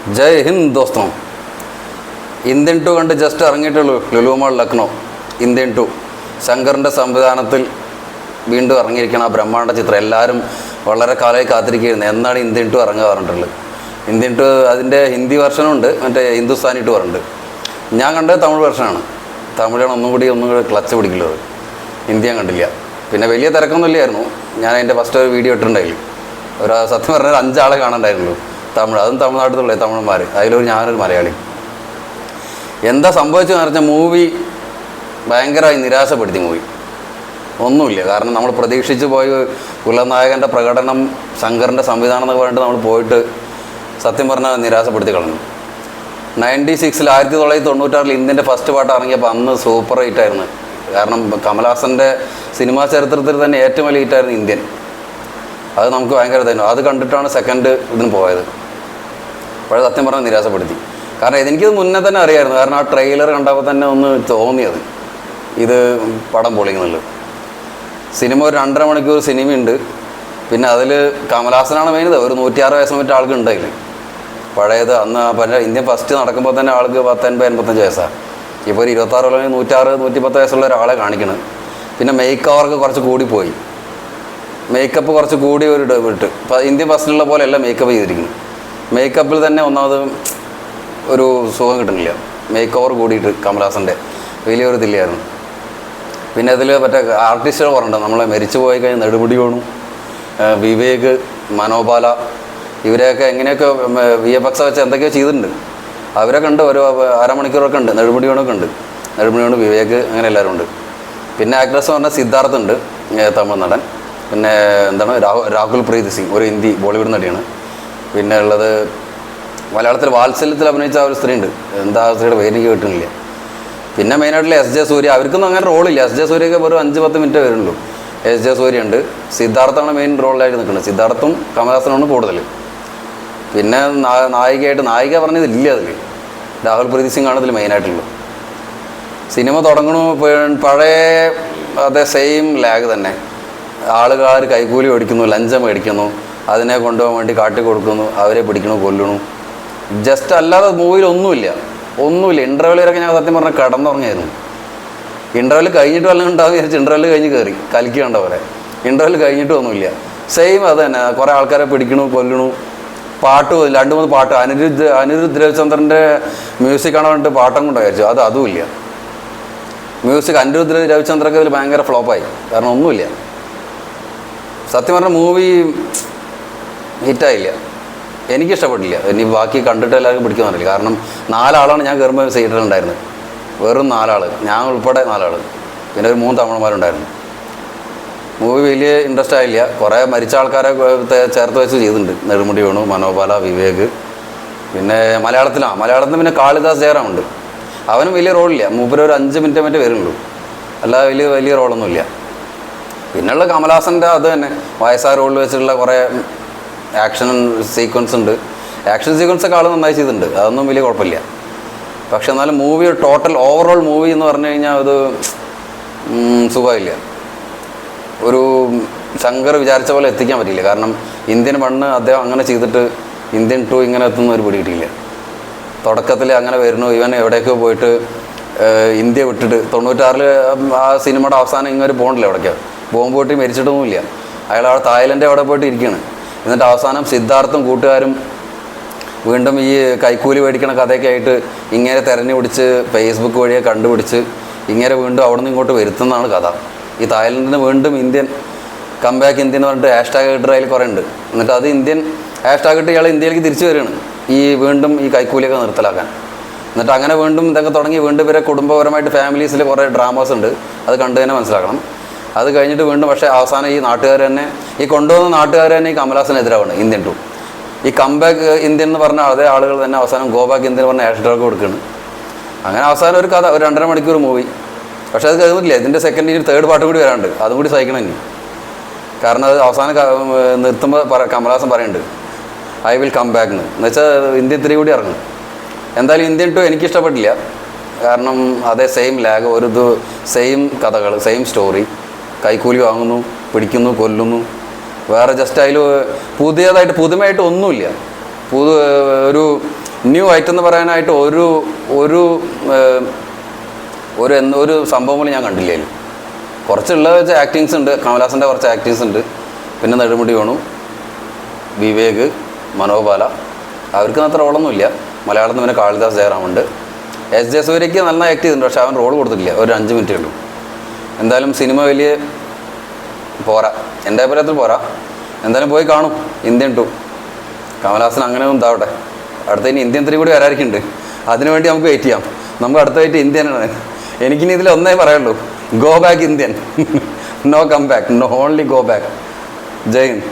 जय हिंद दोस्तों Indian two കണ്ട് ജസ്റ്റ് ഇറങ്ങിയിട്ടുള്ളൂ Lulu mall Lucknow Indian two ശങ്കറിൻ്റെ സംവിധാനത്തിൽ വീണ്ടും ഇറങ്ങിയിരിക്കണം ആ ബ്രഹ്മാണ്ഡ ചിത്രം എല്ലാവരും വളരെ കാലമായി കാത്തിരിക്കുകയായിരുന്നു എന്നാണ് ഇന്ത്യൻ ടു ഇറങ്ങുക പറഞ്ഞിട്ടുള്ളത് ഇന്ത്യൻ ടു അതിൻ്റെ ഹിന്ദി വെർഷനുണ്ട് മറ്റേ ഹിന്ദുസ്ഥാനി ടു പറഞ്ഞിട്ട് ഞാൻ കണ്ടത് തമിഴ് വെർഷനാണ് തമിഴാണ് ഒന്നും കൂടി ക്ലച്ച് പിടിക്കുള്ളത് ഹിന്ദി ഞാൻ കണ്ടില്ല പിന്നെ വലിയ തിരക്കൊന്നുമില്ലായിരുന്നു ഞാൻ അതിൻ്റെ ഫസ്റ്റ് ഒരു വീഡിയോ ഇട്ടിട്ടുണ്ടായില്ല ഒരു സത്യം പറഞ്ഞാൽ 5 ആളെ കാണണ്ടായിരുന്നുള്ളൂ തമിഴ് അതും തമിഴ്നാട്ടിലുള്ള തമിഴന്മാർ അതിലൊരു ഞാനൊരു മലയാളി എന്താ സംഭവിച്ചതെന്ന് പറഞ്ഞാൽ മൂവി ഭയങ്കരമായി നിരാശപ്പെടുത്തി മൂവി ഒന്നുമില്ല കാരണം നമ്മൾ പ്രതീക്ഷിച്ച് പോയി കുലനായകൻ്റെ പ്രകടനം ശങ്കറിൻ്റെ സംവിധാനം എന്നൊക്കെ പറഞ്ഞിട്ട് നമ്മൾ പോയിട്ട് സത്യം പറഞ്ഞാൽ നിരാശപ്പെടുത്തി കളഞ്ഞു 96 1996 ഇന്ത്യൻ്റെ ഫസ്റ്റ് പാട്ട് ഇറങ്ങിയപ്പോൾ അന്ന് സൂപ്പർ ഹിറ്റായിരുന്നു കാരണം കമൽഹാസൻ്റെ സിനിമാ ചരിത്രത്തിൽ തന്നെ ഏറ്റവും വലിയ ഹിറ്റായിരുന്നു ഇന്ത്യൻ അത് നമുക്ക് ഭയങ്കര ഇതായിരുന്നു അത് കണ്ടിട്ടാണ് സെക്കൻഡ് ഇതിന് പോയത് അപ്പോൾ സത്യം പറഞ്ഞാൽ നിരാശപ്പെടുത്തി കാരണം എനിക്കത് മുന്നേ തന്നെ അറിയാമായിരുന്നു കാരണം ആ ട്രെയിലർ കണ്ടപ്പോൾ തന്നെ ഒന്ന് തോന്നിയത് ഇത് പടം പൊളിക്കുന്നുള്ളൂ സിനിമ ഒരു 2.5 മണിക്കൂർ സിനിമയുണ്ട് പിന്നെ അതിൽ കമൽഹാസനാണ് മെയിൻ ഒരു 106 വയസ്സ് മറ്റേ ആൾക്ക് ഉണ്ടായില്ല പഴയത് അന്ന് ഇന്ത്യൻ ഫസ്റ്റ് നടക്കുമ്പോൾ തന്നെ ആൾക്ക് 50-55 വയസ്സാണ് ഇപ്പോൾ ഒരു 26 അല്ലെങ്കിൽ 106-110 വയസ്സുള്ള ഒരാളെ കാണിക്കണം പിന്നെ മേക്ക് ഓവർക്ക് കുറച്ച് കൂടിപ്പോയി മേക്കപ്പ് കുറച്ച് കൂടി ഒരു വിട്ട് ഇപ്പോൾ ഇന്ത്യൻ ഫസ്റ്റിലുള്ള പോലെയല്ല മേക്കപ്പ് ചെയ്തിരിക്കുന്നത് മേക്കപ്പിൽ തന്നെ ഒന്നാമത് ഒരു സുഖം കിട്ടുന്നില്ല മേക്ക് ഓവർ കൂടിയിട്ട് കമൽഹാസൻ്റെ വലിയൊരു ഇതില്ലായിരുന്നു പിന്നെ അതിൽ മറ്റേ ആർട്ടിസ്റ്റുകൾ പറഞ്ഞിട്ടുണ്ട് നമ്മളെ മരിച്ചു പോയി കഴിഞ്ഞാൽ നെടുമുടി വേണു വിവേക് മനോബാല ഇവരെയൊക്കെ എങ്ങനെയൊക്കെ VFX വെച്ച് എന്തൊക്കെയോ ചെയ്തിട്ടുണ്ട് അവരൊക്കെ ഉണ്ട് ഒരു അരമണിക്കൂറൊക്കെ ഉണ്ട് നെടുമുടി വേണൊക്കെ ഉണ്ട് നെടുമുടി വേണു വിവേക് അങ്ങനെ എല്ലാവരും ഉണ്ട് പിന്നെ ആക്ട്രസ് പറഞ്ഞാൽ സിദ്ധാർത്ഥ് ഉണ്ട് തമിഴ് നടൻ പിന്നെ എന്താണ് രാഹുൽ പ്രീത് സിംഗ് ഒരു ഹിന്ദി ബോളിവുഡ് നടിയാണ് പിന്നെ ഉള്ളത് മലയാളത്തിൽ വാത്സല്യത്തിൽ അഭിനയിച്ച ഒരു സ്ത്രീ ഉണ്ട് എന്താ സ്ത്രീയുടെ പേര് എനിക്ക് കിട്ടുന്നില്ല പിന്നെ മെയിനായിട്ടുള്ള SJ സൂര്യ അവർക്കൊന്നും അങ്ങനെ റോളില്ല SJ സൂര്യയൊക്കെ ഒരു 5-10 മിനിറ്റ് വരുന്നുള്ളൂ SJ സൂര്യ ഉണ്ട് സിദ്ധാർത്ഥാണ് മെയിൻ റോളിലായിട്ട് നിൽക്കുന്നത് സിദ്ധാർത്ഥും കമൽഹാസനാണ് കൂടുതൽ പിന്നെ നായിക പറഞ്ഞതില്ല അതിൽ രാഹുൽ പ്രീത് സിംഗ് ആണ് ഇതിൽ മെയിനായിട്ടുള്ളത് സിനിമ തുടങ്ങണു പഴയ അതേ സെയിം ലാഗ് തന്നെ ആളുകാർ കൈക്കൂലി മേടിക്കുന്നു ലഞ്ചം മേടിക്കുന്നു അതിനെ കൊണ്ടുപോകാൻ വേണ്ടി കാട്ടി കൊടുക്കുന്നു അവരെ പിടിക്കണു കൊല്ലണു ജസ്റ്റ് അല്ലാതെ മൂവിയിൽ ഒന്നുമില്ല ഇൻ്റർവെല്ലിലൊക്കെ ഞാൻ സത്യം പറഞ്ഞാൽ കിടന്നുറങ്ങിയായിരുന്നു ഇൻ്റർവെൽ കഴിഞ്ഞിട്ട് വല്ലതും ഉണ്ടാവും വിചാരിച്ച് ഇൻ്റർവെൽ കഴിഞ്ഞ് കയറി കലക്കി കണ്ടവരെ ഇൻ്റർവെൽ കഴിഞ്ഞിട്ടും ഒന്നുമില്ല സെയിം അത് തന്നെ കുറേ ആൾക്കാരെ പിടിക്കണു കൊല്ലണു പാട്ട് 2-3 പാട്ട് അനിരുദ്ധ് രവിചന്ദ്രൻ്റെ മ്യൂസിക് കാണാൻ വേണ്ടിയിട്ട് പാട്ടം കൊണ്ട് വിചാരിച്ചു അതുമില്ല മ്യൂസിക് അനിരുദ്ധ് രവിചന്ദ്രൊക്കെ ഇതിൽ ഭയങ്കര ഫ്ലോപ്പായി കാരണം ഒന്നുമില്ല സത്യം പറഞ്ഞാൽ മൂവി ഹിറ്റായില്ല എനിക്കിഷ്ടപ്പെട്ടില്ല ഇനി ബാക്കി കണ്ടിട്ട് എല്ലാവർക്കും പിടിക്കുന്നില്ല കാരണം 4 ആളാണ് ഞാൻ കയറുമ്പോൾ സീറ്റിലുണ്ടായിരുന്നത് വെറും 4 ആൾ ഞാൻ ഉൾപ്പെടെ 4 ആൾ പിന്നെ ഒരു 3 തമിഴന്മാരുണ്ടായിരുന്നു മൂവി വലിയ ഇൻട്രസ്റ്റ് ആയില്ല കുറേ മരിച്ച ആൾക്കാരെ ചേർത്ത് വെച്ച് ചെയ്തിട്ടുണ്ട് നെടുമുടി വേണു മനോബാല വിവേക് പിന്നെ മലയാളത്തിൽ പിന്നെ കാളിദാസ് ജയറാമുണ്ട് അവനും വലിയ റോളില്ല മൂപ്പര് ഒരു 5 മിനിറ്റ് മറ്റേ വരുന്നുള്ളൂ അല്ലാതെ വലിയ റോളൊന്നുമില്ല പിന്നെയുള്ള കമൽഹാസൻ്റെ അത് തന്നെ വയസ്സായ റോളിൽ വെച്ചിട്ടുള്ള കുറേ ആക്ഷൻ സീക്വൻസ് ഉണ്ട് ആക്ഷൻ സീക്വൻസൊക്കെ ആൾ നന്നായി ചെയ്തിട്ടുണ്ട് അതൊന്നും വലിയ കുഴപ്പമില്ല പക്ഷെ എന്നാലും മൂവി ടോട്ടൽ ഓവറോൾ മൂവി എന്ന് പറഞ്ഞു കഴിഞ്ഞാൽ അത് സുഖമില്ല ഒരു ശങ്കർ വിചാരിച്ച പോലെ എത്തിക്കാൻ പറ്റിയില്ല കാരണം ഇന്ത്യൻ മണ്ണ് അദ്ദേഹം അങ്ങനെ ചെയ്തിട്ട് ഇന്ത്യൻ ടു ഇങ്ങനെ എത്തുന്ന ഒരു പിടി കിട്ടിയില്ല തുടക്കത്തിൽ അങ്ങനെ വരുന്നു ഇവൻ എവിടെയൊക്കെ പോയിട്ട് ഇന്ത്യ വിട്ടിട്ട് 96 ആ സിനിമയുടെ അവസാനം ഇങ്ങനെ പോകണില്ല എവിടേക്കോ ബോംബ് പൊട്ടി മരിച്ചിട്ടൊന്നുമില്ല അയാൾ അവിടെ തായ്ലൻഡ് അവിടെ പോയിട്ട് ഇരിക്കുകയാണ് എന്നിട്ട് അവസാനം സിദ്ധാർത്ഥും കൂട്ടുകാരും വീണ്ടും ഈ കൈക്കൂലി മേടിക്കണ കഥയൊക്കെ ആയിട്ട് ഇങ്ങനെ തെരഞ്ഞു പിടിച്ച് ഫേസ്ബുക്ക് വഴിയെ കണ്ടുപിടിച്ച് ഇങ്ങനെ വീണ്ടും അവിടെ നിന്ന് ഇങ്ങോട്ട് വരുത്തുന്നതാണ് കഥ ഈ തായ്ലൻഡിന് വീണ്ടും ഇന്ത്യൻ കംബാക്ക് ഇന്ത്യൻ എന്ന് പറഞ്ഞിട്ട് ഹാഷ്ടാഗ് ഇട്ട് അതിൽ കുറേ ഉണ്ട് എന്നിട്ട് അത് ഇന്ത്യൻ ഹാഷ്ടാഗ് ഇട്ട് ഇയാൾ ഇന്ത്യയിലേക്ക് തിരിച്ചു വരികയാണ് വീണ്ടും ഈ കൈക്കൂലിയൊക്കെ നിർത്തലാക്കാൻ എന്നിട്ട് അങ്ങനെ വീണ്ടും ഇതൊക്കെ തുടങ്ങി വീണ്ടും ഇവരെ കുടുംബപരമായിട്ട് ഫാമിലീസിൽ കുറേ ഡ്രാമാസ് ഉണ്ട് അത് കണ്ടു തന്നെ മനസ്സിലാക്കണം അത് കഴിഞ്ഞിട്ട് വീണ്ടും പക്ഷേ അവസാനം ഈ നാട്ടുകാർ തന്നെ ഈ കൊണ്ടുവന്ന നാട്ടുകാർ തന്നെ ഈ കമൽഹാസനെതിരാണ് ഇന്ത്യൻ ടു ഈ കംബാക്ക് ഇന്ത്യൻ എന്ന് പറഞ്ഞ അതേ ആളുകൾ തന്നെ അവസാനം ഗോ ബാക്ക് ഇന്ത്യൻ പറഞ്ഞ ഹാഷ്ടാഗ് കൊടുക്കുകയാണ് അങ്ങനെ അവസാനം ഒരു കഥ ഒരു 2.5 മണിക്കൂർ മൂവി പക്ഷേ അത് കഴിയുന്നില്ല ഇതിൻ്റെ സെക്കൻഡ് 3rd പാട്ടും കൂടി വരാണ്ട് അതും കൂടി സഹിക്കണം ഇനി കാരണം അത് അവസാനം നിർത്തുമ്പോൾ കമൽഹാസൻ പറയുന്നുണ്ട് ഐ വിൽ കം ബാക്ക് എന്ന് വെച്ചാൽ ഇന്ത്യൻ 3 കൂടി ഇറങ്ങും എന്തായാലും ഇന്ത്യൻ ടു എനിക്കിഷ്ടപ്പെട്ടില്ല കാരണം അതേ സെയിം ലാഗ് ഒരു സെയിം കഥകൾ സെയിം സ്റ്റോറി കൈക്കൂലി വാങ്ങുന്നു പിടിക്കുന്നു കൊല്ലുന്നു വേറെ ജസ്റ്റ് അതിൽ പുതിയതായിട്ട് പുതുമയായിട്ട് ഒന്നുമില്ല. ഒരു ന്യൂ ഐറ്റം എന്ന് പറയാനായിട്ട് ഒരു ഒരു ഒരു ഒരു സംഭവങ്ങൾ ഞാൻ കണ്ടില്ല അതിൽ. കുറച്ചുള്ളത് വെച്ച് ആക്ടിങ്സ് ഉണ്ട്, കമലഹാസൻ്റെ കുറച്ച് ആക്ടിങ്സ് ഉണ്ട്, പിന്നെ നെടുമുടി വേണു, വിവേക്, മനോബാല, അവർക്ക് അത്ര റോളൊന്നുമില്ല. മലയാളത്തിൽ നിന്ന് പിന്നെ കാളിദാസ് ജയറാമുണ്ട്. എസ് ജെ സൂര്യയ്ക്ക് നല്ല ആക്ട് ചെയ്തിട്ടുണ്ട്, പക്ഷെ അവൻ റോൾ കൊടുത്തിട്ടില്ല, ഒരു 5 മിനിറ്റേ ഉള്ളൂ. എന്തായാലും സിനിമ വലിയ പോരാ, എൻ്റെ അഭിപ്രായത്തിൽ പോരാ. എന്തായാലും പോയി കാണും ഇന്ത്യൻ 2. കമലഹാസൻ അങ്ങനെ ഒന്നും ഇതാവട്ടെ. അടുത്ത ഇനി ഇന്ത്യൻ 3 കൂടി വരാതിരിക്കുന്നുണ്ട്, അതിനുവേണ്ടി നമുക്ക് വെയിറ്റ് ചെയ്യാം. നമുക്ക് അടുത്തായിട്ട് ഇന്ത്യനാണ്. എനിക്കിനി ഇതിൽ ഒന്നേ പറയുള്ളൂ, go back Indian. No come back, no only go back. Jai Hind.